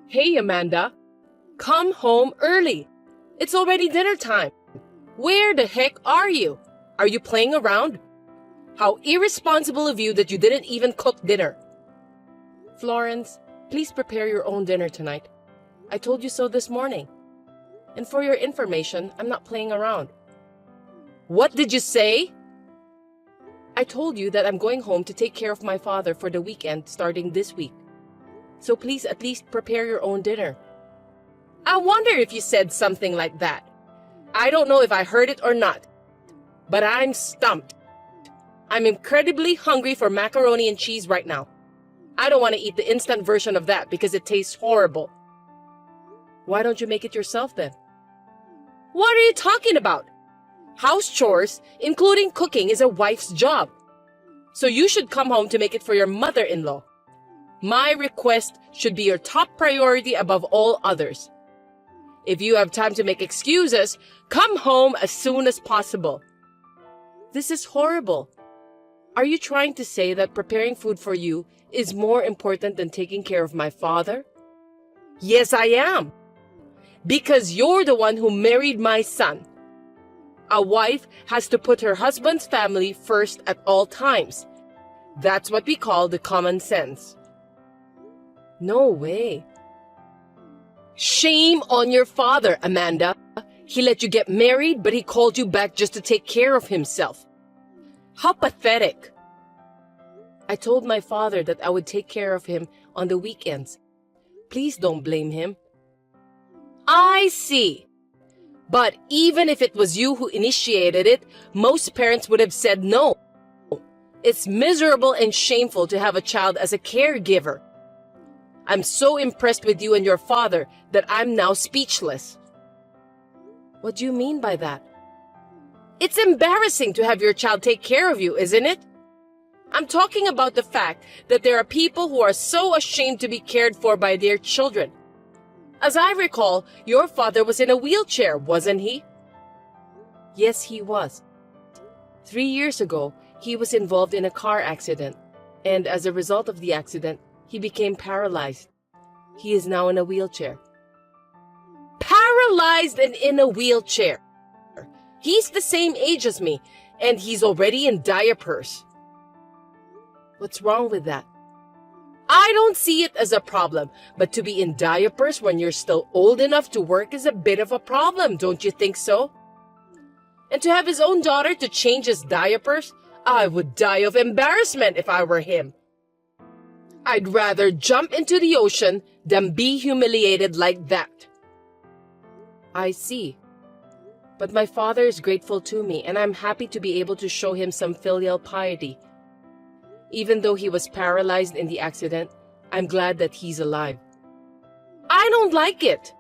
Hey, Amanda. Come home early. It's already dinner time. Where the heck are you? Are you playing around? How irresponsible of you that you didn't even cook dinner. Florence, please prepare your own dinner tonight. I told you so this morning. And for your information, I'm not playing around. What did you say? I told you that I'm going home to take care of my father for the weekend starting this week. So please at least prepare your own dinner. I wonder if you said something like that. I don't know if I heard it or not, but I'm stumped. I'm incredibly hungry for macaroni and cheese right now. I don't want to eat the instant version of that because it tastes horrible. Why don't you make it yourself then? What are you talking about? House chores, including cooking, is a wife's job. So you should come home to make it for your mother-in-law. My request should be your top priority above all others. If you have time to make excuses, come home as soon as possible. This is horrible. Are you trying to say that preparing food for you is more important than taking care of my father? Yes, I am. Because you're the one who married my son. A wife has to put her husband's family first at all times. That's what we call the common sense. No way. Shame on your father, Amanda. He let you get married, but he called you back just to take care of himself. How pathetic. I told my father that I would take care of him on the weekends. Please don't blame him. I see. But even if it was you who initiated it, most parents would have said no. It's miserable and shameful to have a child as a caregiver. I'm so impressed with you and your father that I'm now speechless. What do you mean by that? It's embarrassing to have your child take care of you, isn't it? I'm talking about the fact that there are people who are so ashamed to be cared for by their children. As I recall, your father was in a wheelchair, wasn't he? Yes, he was. 3 years ago, he was involved in a car accident, and as a result of the accident, he became paralyzed. He is now in a wheelchair. Paralyzed and in a wheelchair. He's the same age as me, and he's already in diapers. What's wrong with that? I don't see it as a problem, but to be in diapers when you're still old enough to work is a bit of a problem, don't you think so? And to have his own daughter to change his diapers, I would die of embarrassment if I were him. I'd rather jump into the ocean than be humiliated like that. I see. But my father is grateful to me, and I'm happy to be able to show him some filial piety. Even though he was paralyzed in the accident, I'm glad that he's alive. I don't like it.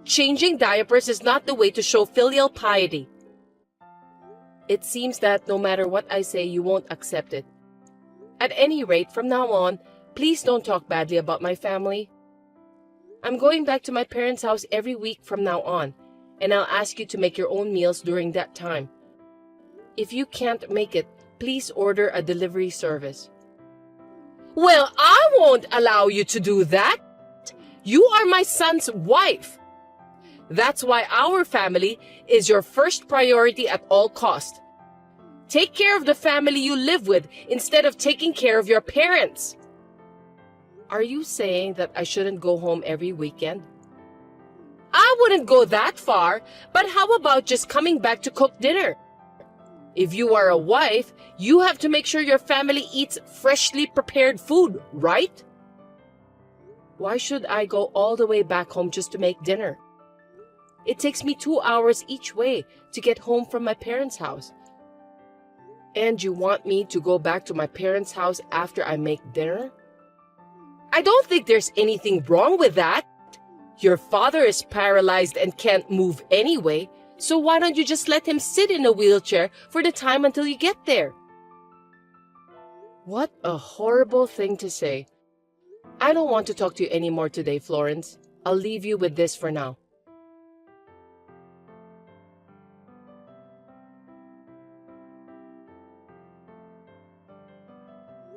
Changing diapers is not the way to show filial piety. It seems that no matter what I say, you won't accept it. At any rate, from now on, please don't talk badly about my family. I'm going back to my parents' house every week from now on, and I'll ask you to make your own meals during that time. If you can't make it, please order a delivery service. Well, I won't allow you to do that. You are my son's wife. That's why our family is your first priority at all costs. Take care of the family you live with instead of taking care of your parents. Are you saying that I shouldn't go home every weekend? I wouldn't go that far, but how about just coming back to cook dinner? If you are a wife, you have to make sure your family eats freshly prepared food, right? Why should I go all the way back home just to make dinner? It takes me 2 hours each way to get home from my parents' house. And you want me to go back to my parents' house after I make dinner? I don't think there's anything wrong with that. Your father is paralyzed and can't move anyway, so why don't you just let him sit in a wheelchair for the time until you get there? What a horrible thing to say. I don't want to talk to you anymore today, Florence. I'll leave you with this for now.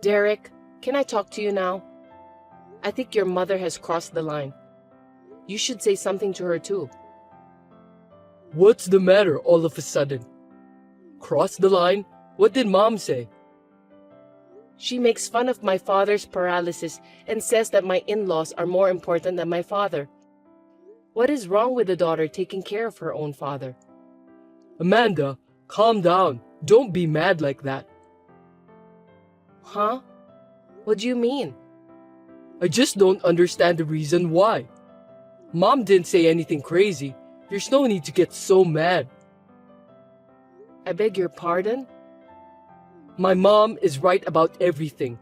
Derek, can I talk to you now? I think your mother has crossed the line. You should say something to her too. What's the matter all of a sudden? Cross the line? What did Mom say? She makes fun of my father's paralysis and says that my in-laws are more important than my father. What is wrong with the daughter taking care of her own father? Amanda, calm down. Don't be mad like that. Huh? What do you mean? I just don't understand the reason why. Mom didn't say anything crazy. There's no need to get so mad. I beg your pardon? My mom is right about everything.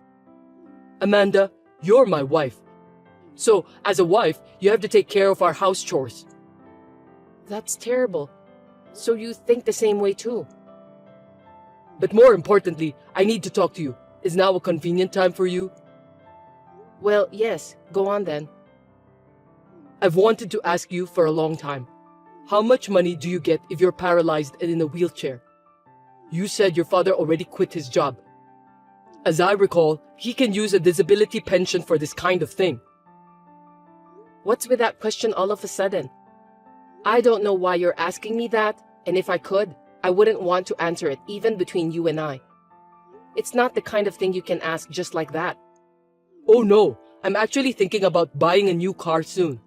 Amanda, you're my wife. So, as a wife, you have to take care of our house chores. That's terrible. So you think the same way too? But more importantly, I need to talk to you. Is now a convenient time for you? Well, yes. Go on then. I've wanted to ask you for a long time. How much money do you get if you're paralyzed and in a wheelchair? You said your father already quit his job. As I recall, he can use a disability pension for this kind of thing. What's with that question all of a sudden? I don't know why you're asking me that, and if I could, I wouldn't want to answer it even between you and I. It's not the kind of thing you can ask just like that. Oh no, I'm actually thinking about buying a new car soon.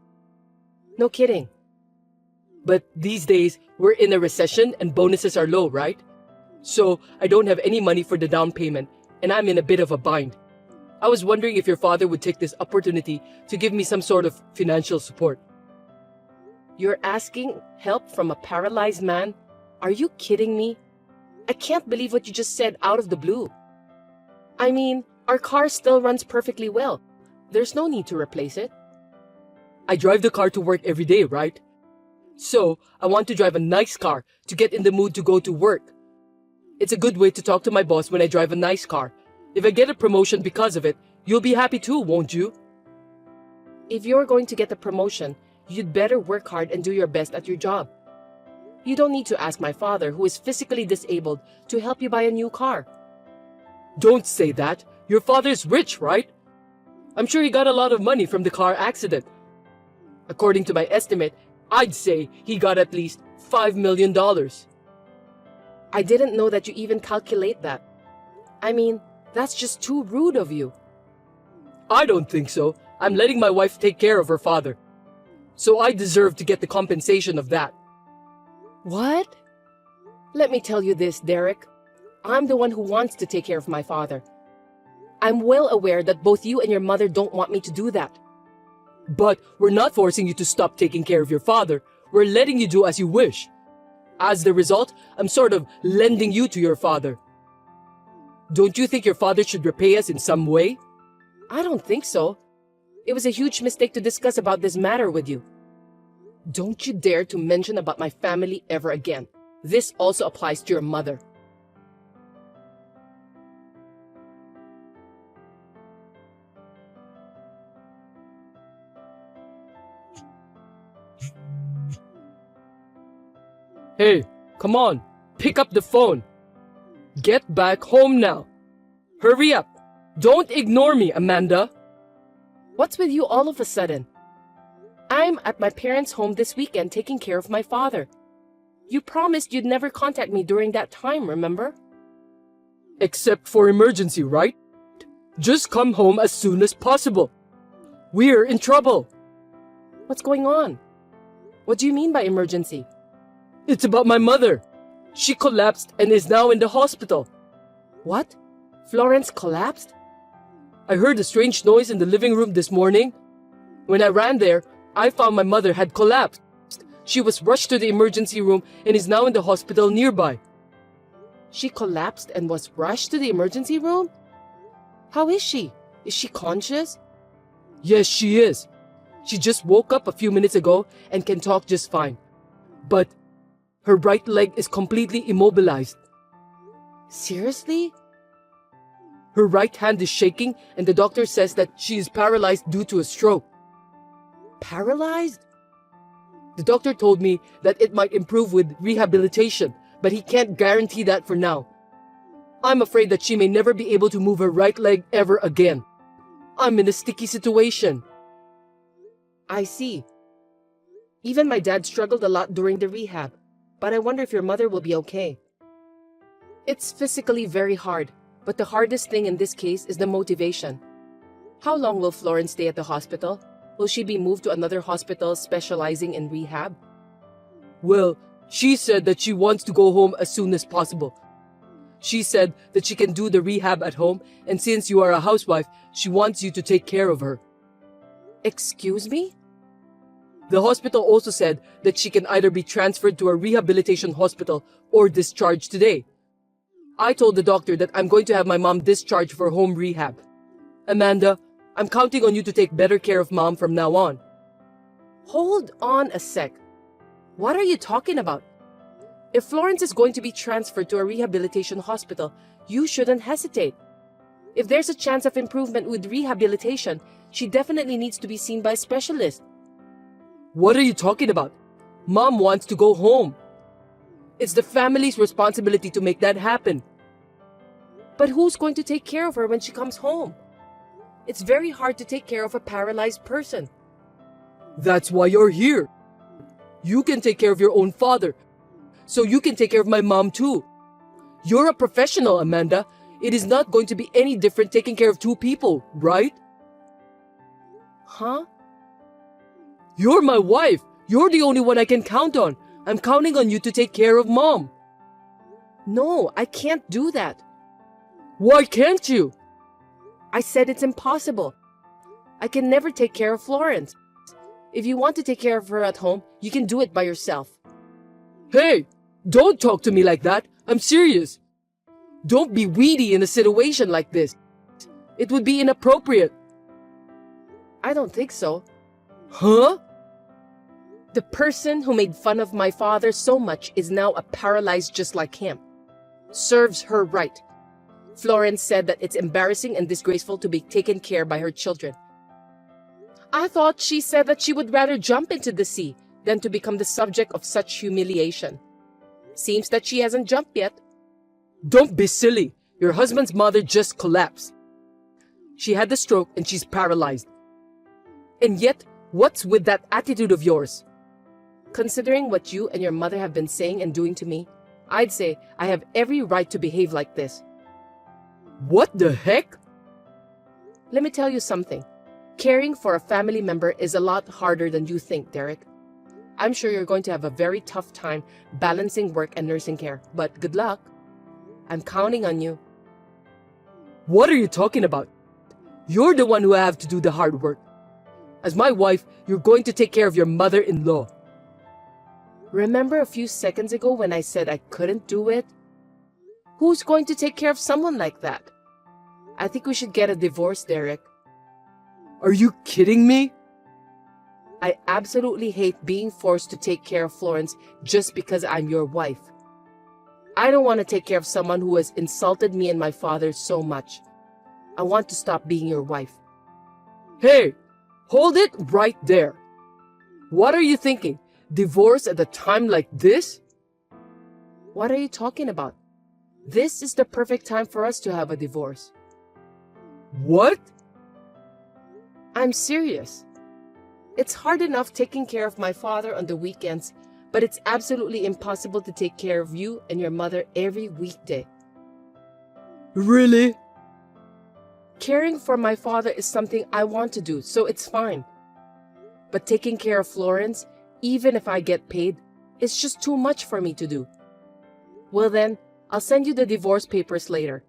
No kidding. But these days, we're in a recession and bonuses are low, right? So, I don't have any money for the down payment, and I'm in a bit of a bind. I was wondering if your father would take this opportunity to give me some sort of financial support. You're asking help from a paralyzed man? Are you kidding me? I can't believe what you just said out of the blue. I mean, our car still runs perfectly well. There's no need to replace it. I drive the car to work every day, right? So, I want to drive a nice car to get in the mood to go to work. It's a good way to talk to my boss when I drive a nice car. If I get a promotion because of it, you'll be happy too, won't you? If you're going to get the promotion, you'd better work hard and do your best at your job. You don't need to ask my father, who is physically disabled, to help you buy a new car. Don't say that. Your father's rich, right? I'm sure he got a lot of money from the car accident. According to my estimate, I'd say he got at least $5 million. I didn't know that you even calculate that. I mean, that's just too rude of you. I don't think so. I'm letting my wife take care of her father. So I deserve to get the compensation of that. What? Let me tell you this, Derek. I'm the one who wants to take care of my father. I'm well aware that both you and your mother don't want me to do that. But we're not forcing you to stop taking care of your father. We're letting you do as you wish. As the result, I'm sort of lending you to your father. Don't you think your father should repay us in some way? I don't think so. It was a huge mistake to discuss about this matter with you. Don't you dare to mention about my family ever again. This also applies to your mother. Hey, come on, pick up the phone. Get back home now. Hurry up. Don't ignore me, Amanda. What's with you all of a sudden? I'm at my parents' home this weekend taking care of my father. You promised you'd never contact me during that time, remember? Except for emergency, right? Just come home as soon as possible. We're in trouble. What's going on? What do you mean by emergency? It's about my mother. She collapsed and is now in the hospital. What? Florence collapsed? I heard a strange noise in the living room this morning. When I ran there, I found my mother had collapsed. She was rushed to the emergency room and is now in the hospital nearby. She collapsed and was rushed to the emergency room? How is she? Is she conscious? Yes, she is. She just woke up a few minutes ago and can talk just fine. But her right leg is completely immobilized. Seriously? Her right hand is shaking and the doctor says that she is paralyzed due to a stroke. Paralyzed? The doctor told me that it might improve with rehabilitation, but he can't guarantee that for now. I'm afraid that she may never be able to move her right leg ever again. I'm in a sticky situation. I see. Even my dad struggled a lot during the rehab, but I wonder if your mother will be okay. It's physically very hard, but the hardest thing in this case is the motivation. How long will Florence stay at the hospital? Will she be moved to another hospital specializing in rehab? Well, she said that she wants to go home as soon as possible. She said that she can do the rehab at home, and since you are a housewife, she wants you to take care of her. Excuse me? The hospital also said that she can either be transferred to a rehabilitation hospital or discharged today. I told the doctor that I'm going to have my mom discharged for home rehab. Amanda, I'm counting on you to take better care of Mom from now on. Hold on a sec. What are you talking about? If Florence is going to be transferred to a rehabilitation hospital, you shouldn't hesitate. If there's a chance of improvement with rehabilitation, she definitely needs to be seen by a specialist. What are you talking about? Mom wants to go home. It's the family's responsibility to make that happen. But who's going to take care of her when she comes home? It's very hard to take care of a paralyzed person. That's why you're here. You can take care of your own father, so you can take care of my mom too. You're a professional, Amanda. It is not going to be any different taking care of two people, right? Huh? You're my wife. You're the only one I can count on. I'm counting on you to take care of Mom. No, I can't do that. Why can't you? I said it's impossible. I can never take care of Florence. If you want to take care of her at home, you can do it by yourself. Hey, don't talk to me like that. I'm serious. Don't be weedy in a situation like this. It would be inappropriate. I don't think so. Huh? The person who made fun of my father so much is now a paralyzed just like him. Serves her right. Florence said that it's embarrassing and disgraceful to be taken care by her children. I thought she said that she would rather jump into the sea than to become the subject of such humiliation. Seems that she hasn't jumped yet. Don't be silly. Your husband's mother just collapsed. She had the stroke and she's paralyzed. And yet, what's with that attitude of yours? Considering what you and your mother have been saying and doing to me, I'd say I have every right to behave like this. What the heck? Let me tell you something. Caring for a family member is a lot harder than you think, Derek. I'm sure you're going to have a very tough time balancing work and nursing care, but good luck. I'm counting on you. What are you talking about? You're the one who have to do the hard work. As my wife, you're going to take care of your mother-in-law. Remember a few seconds ago when I said I couldn't do it? Who's going to take care of someone like that? I think we should get a divorce, Derek. Are you kidding me? I absolutely hate being forced to take care of Florence just because I'm your wife. I don't want to take care of someone who has insulted me and my father so much. I want to stop being your wife. Hey, hold it right there. What are you thinking? Divorce at a time like this? What are you talking about? This is the perfect time for us to have a divorce. What? I'm serious. It's hard enough taking care of my father on the weekends, but it's absolutely impossible to take care of you and your mother every weekday. Really? Caring for my father is something I want to do, so it's fine. But taking care of Florence, even if I get paid, is just too much for me to do. Well then, I'll send you the divorce papers later.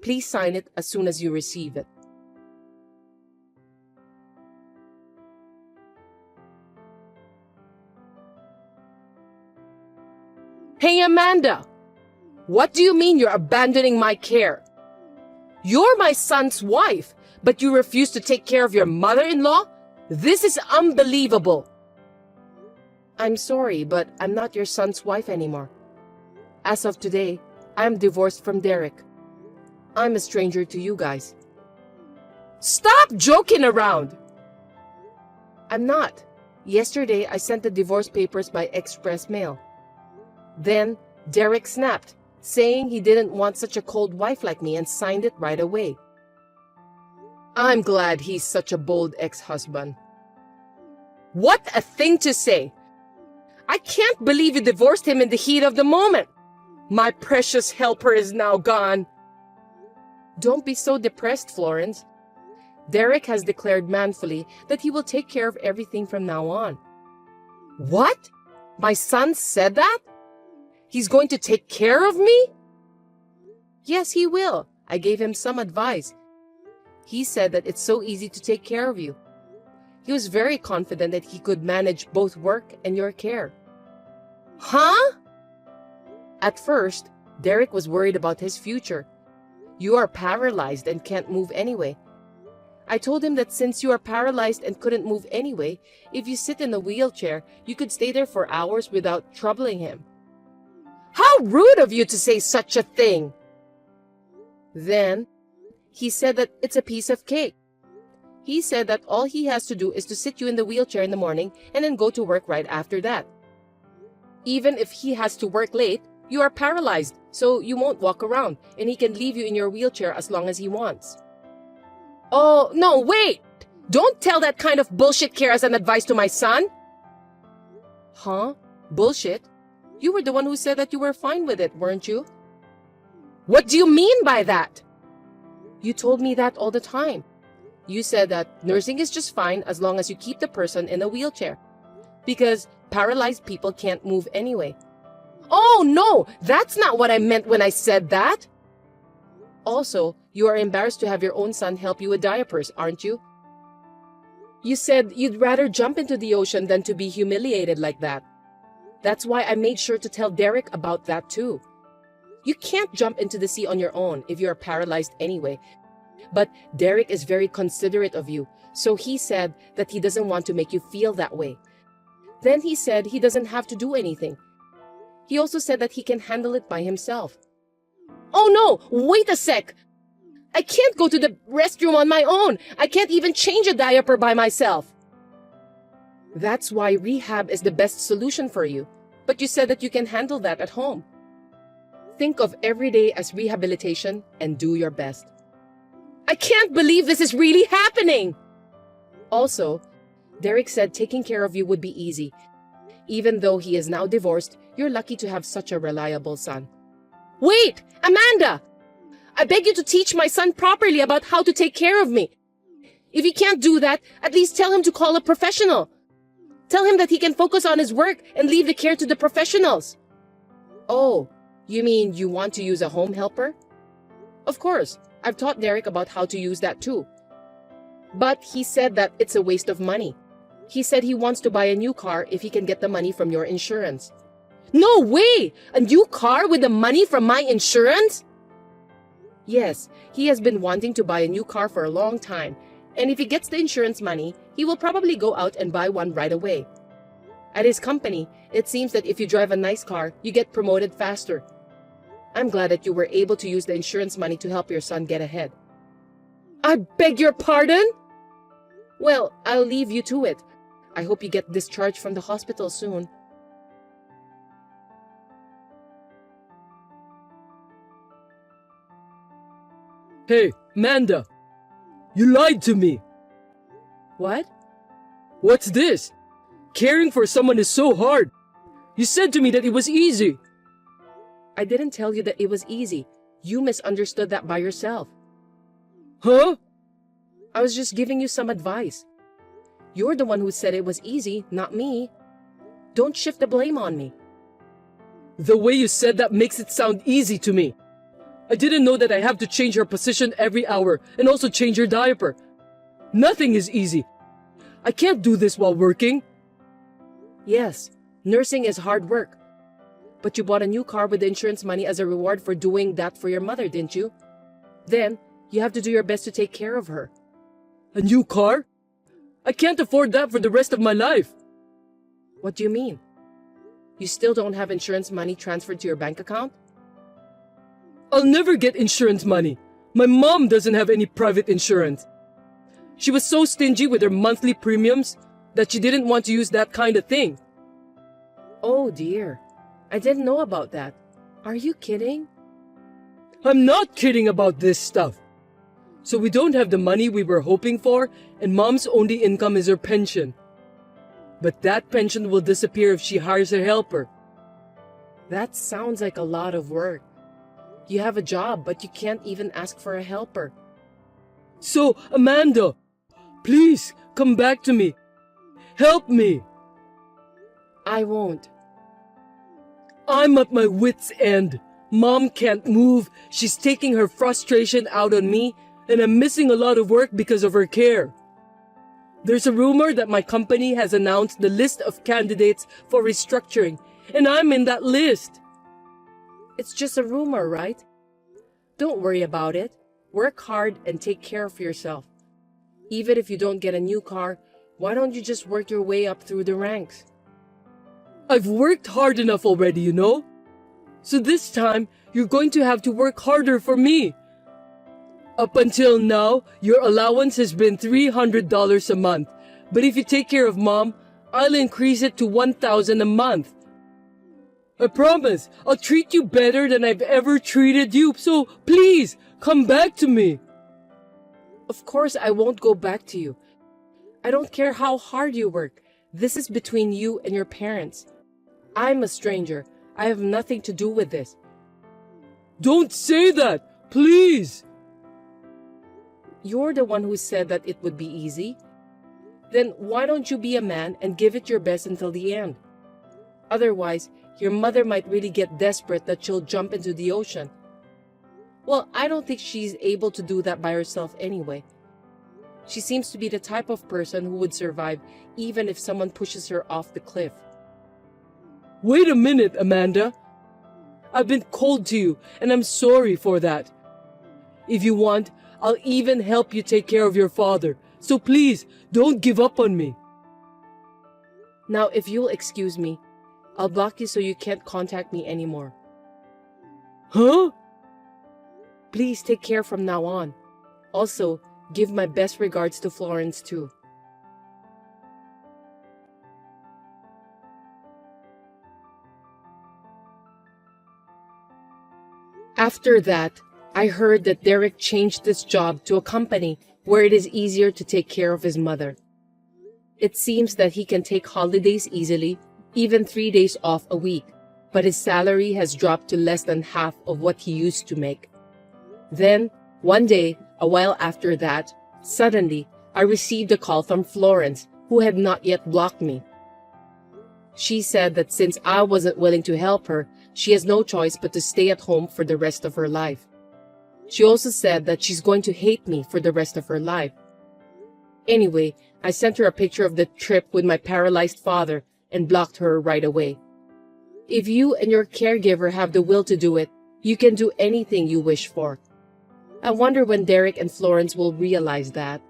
Please sign it as soon as you receive it. Hey, Amanda! What do you mean you're abandoning my care? You're my son's wife, but you refuse to take care of your mother-in-law? This is unbelievable. I'm sorry, but I'm not your son's wife anymore. As of today, I'm divorced from Derek. I'm a stranger to you guys. Stop joking around! I'm not. Yesterday, I sent the divorce papers by express mail. Then, Derek snapped, saying he didn't want such a cold wife like me and signed it right away. I'm glad he's such a bold ex-husband. What a thing to say! I can't believe you divorced him in the heat of the moment. My precious helper is now gone. Don't be so depressed, Florence. Derek has declared manfully that he will take care of everything from now on. What? My son said that? He's going to take care of me? Yes, he will. I gave him some advice. He said that it's so easy to take care of you. He was very confident that he could manage both work and your care. Huh? At first, Derek was worried about his future. You are paralyzed and can't move anyway. I told him that since you are paralyzed and couldn't move anyway, if you sit in a wheelchair, you could stay there for hours without troubling him. How rude of you to say such a thing! Then, he said that it's a piece of cake. He said that all he has to do is to sit you in the wheelchair in the morning and then go to work right after that. Even if he has to work late, you are paralyzed, so you won't walk around, and he can leave you in your wheelchair as long as he wants. Oh, no, wait! Don't tell that kind of bullshit care as an advice to my son! Huh? Bullshit? You were the one who said that you were fine with it, weren't you? What do you mean by that? You told me that all the time. You said that nursing is just fine as long as you keep the person in a wheelchair. Because paralyzed people can't move anyway. Oh, no! That's not what I meant when I said that! Also, you are embarrassed to have your own son help you with diapers, aren't you? You said you'd rather jump into the ocean than to be humiliated like that. That's why I made sure to tell Derek about that too. You can't jump into the sea on your own if you're paralyzed anyway. But Derek is very considerate of you, so he said that he doesn't want to make you feel that way. Then he said he doesn't have to do anything. He also said that he can handle it by himself. Oh no! Wait a sec! I can't go to the restroom on my own! I can't even change a diaper by myself! That's why rehab is the best solution for you. But you said that you can handle that at home. Think of every day as rehabilitation and do your best. I can't believe this is really happening! Also, Derek said taking care of you would be easy. Even though he is now divorced, you're lucky to have such a reliable son. Wait! Amanda! I beg you to teach my son properly about how to take care of me. If he can't do that, at least tell him to call a professional. Tell him that he can focus on his work and leave the care to the professionals. Oh, you mean you want to use a home helper? Of course, I've taught Derek about how to use that too. But he said that it's a waste of money. He said he wants to buy a new car if he can get the money from your insurance. No way! A new car with the money from my insurance? Yes, he has been wanting to buy a new car for a long time, and if he gets the insurance money, he will probably go out and buy one right away. At his company, it seems that if you drive a nice car, you get promoted faster. I'm glad that you were able to use the insurance money to help your son get ahead. I beg your pardon? Well, I'll leave you to it. I hope you get discharged from the hospital soon. Hey, Amanda! You lied to me! What? What's this? Caring for someone is so hard. You said to me that it was easy. I didn't tell you that it was easy. You misunderstood that by yourself. Huh? I was just giving you some advice. You're the one who said it was easy, not me. Don't shift the blame on me. The way you said that makes it sound easy to me. I didn't know that I have to change her position every hour and also change her diaper. Nothing is easy. I can't do this while working. Yes, nursing is hard work. But you bought a new car with the insurance money as a reward for doing that for your mother, didn't you? Then, you have to do your best to take care of her. A new car? I can't afford that for the rest of my life. What do you mean? You still don't have insurance money transferred to your bank account? I'll never get insurance money. My mom doesn't have any private insurance. She was so stingy with her monthly premiums that she didn't want to use that kind of thing. Oh dear, I didn't know about that. Are you kidding? I'm not kidding about this stuff. So we don't have the money we were hoping for, and mom's only income is her pension. But that pension will disappear if she hires a helper. That sounds like a lot of work. You have a job, but you can't even ask for a helper. So, Amanda, please come back to me. Help me. I won't. I'm at my wit's end. Mom can't move. She's taking her frustration out on me, and I'm missing a lot of work because of her care. There's a rumor that my company has announced the list of candidates for restructuring, and I'm in that list. It's just a rumor, right? Don't worry about it. Work hard and take care of yourself. Even if you don't get a new car, why don't you just work your way up through the ranks? I've worked hard enough already, you know? So this time, you're going to have to work harder for me. Up until now, your allowance has been $300 a month. But if you take care of Mom, I'll increase it to $1,000 a month. I promise, I'll treat you better than I've ever treated you. So please, come back to me. Of course, I won't go back to you. I don't care how hard you work. This is between you and your parents. I'm a stranger. I have nothing to do with this. Don't say that, please. You're the one who said that it would be easy. Then why don't you be a man and give it your best until the end? Otherwise, your mother might really get desperate that she'll jump into the ocean. Well, I don't think she's able to do that by herself anyway. She seems to be the type of person who would survive even if someone pushes her off the cliff. Wait a minute, Amanda. I've been cold to you, and I'm sorry for that. If you want, I'll even help you take care of your father. So please, don't give up on me. Now, if you'll excuse me, I'll block you so you can't contact me anymore. Huh? Please take care from now on. Also, give my best regards to Florence too. After that, I heard that Derek changed his job to a company where it is easier to take care of his mother. It seems that he can take holidays easily, even 3 days off a week, but his salary has dropped to less than half of what he used to make. Then, one day, a while after that, suddenly, I received a call from Florence, who had not yet blocked me. She said that since I wasn't willing to help her, she has no choice but to stay at home for the rest of her life. She also said that she's going to hate me for the rest of her life. Anyway, I sent her a picture of the trip with my paralyzed father and blocked her right away. If you and your caregiver have the will to do it, you can do anything you wish for. I wonder when Derek and Florence will realize that.